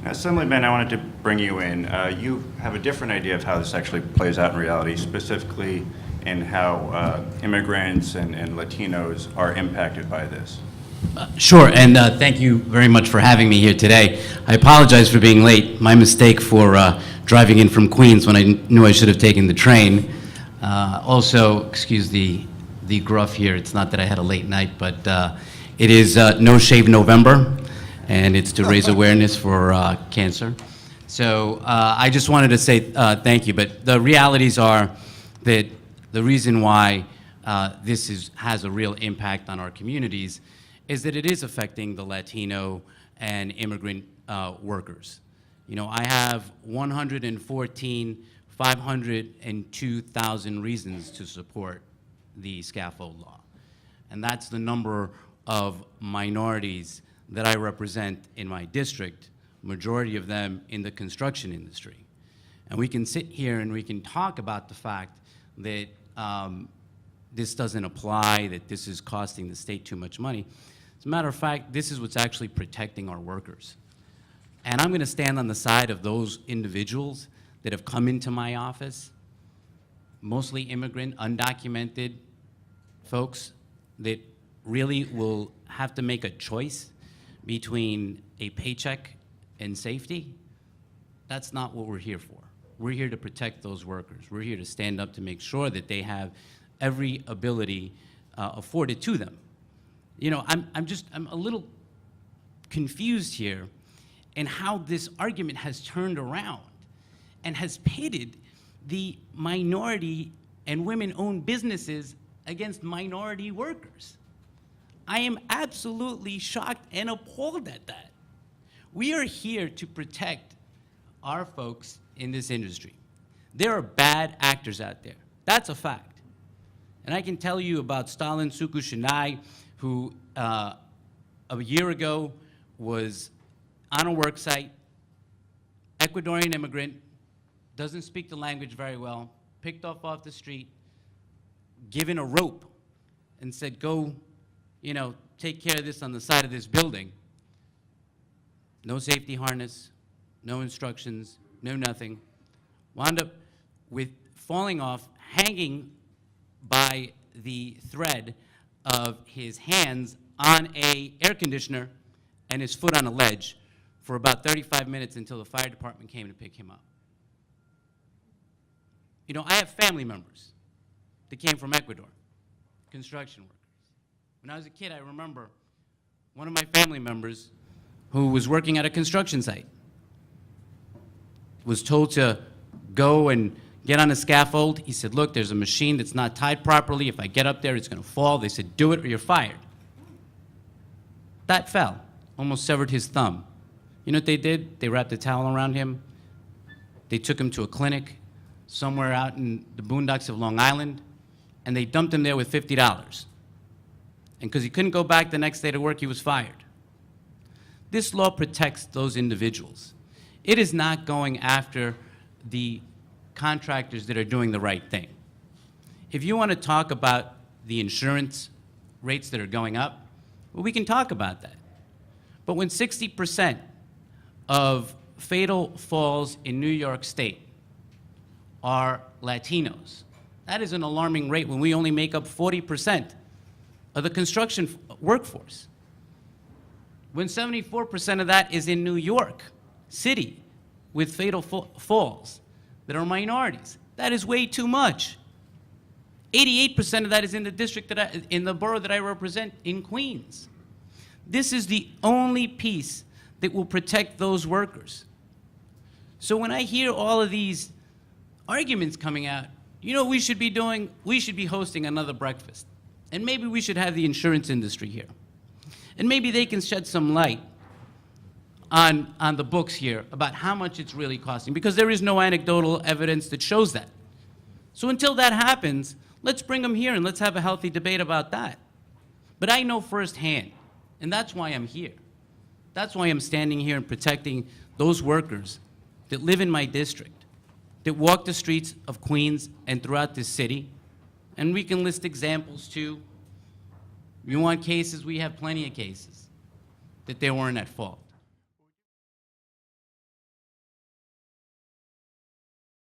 Assemblyman, I wanted to bring you in. You have a different idea of how this actually plays out in reality, specifically in how immigrants and Latinos are impacted by this. Sure, and thank you very much for having me here today. I apologize for being late. My mistake for driving in from Queens when I knew I should have taken the train. Also, excuse the gruff here. It's not that I had a late night, but it is No Shave November, and it's to raise awareness for cancer. So I just wanted to say thank you, but the realities are that the reason why this has a real impact on our communities is that it is affecting the Latino and immigrant workers. You know, I have 502,000 reasons to support the Scaffold law. And that's the number of minorities that I represent in my district, majority of them in the construction industry. And we can sit here and we can talk about the fact that this doesn't apply, that this is costing the state too much money. As a matter of fact, this is what's actually protecting our workers. And I'm gonna stand on the side of those individuals that have come into my office, mostly immigrant, undocumented folks that really will have to make a choice between a paycheck and safety. That's not what we're here for. We're here to protect those workers. We're here to stand up to make sure that they have every ability afforded to them. You know, I'm a little confused here in how this argument has turned around and has pitted the minority and women-owned businesses against minority workers. I am absolutely shocked and appalled at that. We are here to protect our folks in this industry. There are bad actors out there. That's a fact. And I can tell you about Stalin Sukushinai, who a year ago was on a work site, Ecuadorian immigrant, doesn't speak the language very well, picked off the street, given a rope, and said, go, you know, take care of this on the side of this building. No safety harness, no instructions, no nothing. Wound up with falling off, hanging by the thread of his hands on a air conditioner and his foot on a ledge for about 35 minutes until the fire department came to pick him up. You know, I have family members that came from Ecuador, construction workers. When I was a kid, I remember one of my family members who was working at a construction site was told to go and get on a scaffold. He said, look, there's a machine that's not tied properly. If I get up there, it's gonna fall. They said, do it or you're fired. That fell, almost severed his thumb. You know what they did? They wrapped a towel around him. They took him to a clinic somewhere out in the boondocks of Long Island, and they dumped him there with $50. And because he couldn't go back the next day to work, he was fired. This law protects those individuals. It is not going after the contractors that are doing the right thing. If you want to talk about the insurance rates that are going up, well, we can talk about that. But when 60% of fatal falls in New York State are Latinos, that is an alarming rate when we only make up 40% of the construction workforce. When 74% of that is in New York City with fatal falls that are minorities, that is way too much. 88% of that is in the district in the borough that I represent in Queens. This is the only piece that will protect those workers. So when I hear all of these arguments coming out, you know what we should be doing? We should be hosting another breakfast. And maybe we should have the insurance industry here. And maybe they can shed some light on the books here about how much it's really costing, because there is no anecdotal evidence that shows that. So until that happens, let's bring them here and let's have a healthy debate about that. But I know firsthand, and that's why I'm here. That's why I'm standing here and protecting those workers that live in my district, that walk the streets of Queens and throughout this city. And we can list examples too. You want cases? We have plenty of cases that they weren't at fault.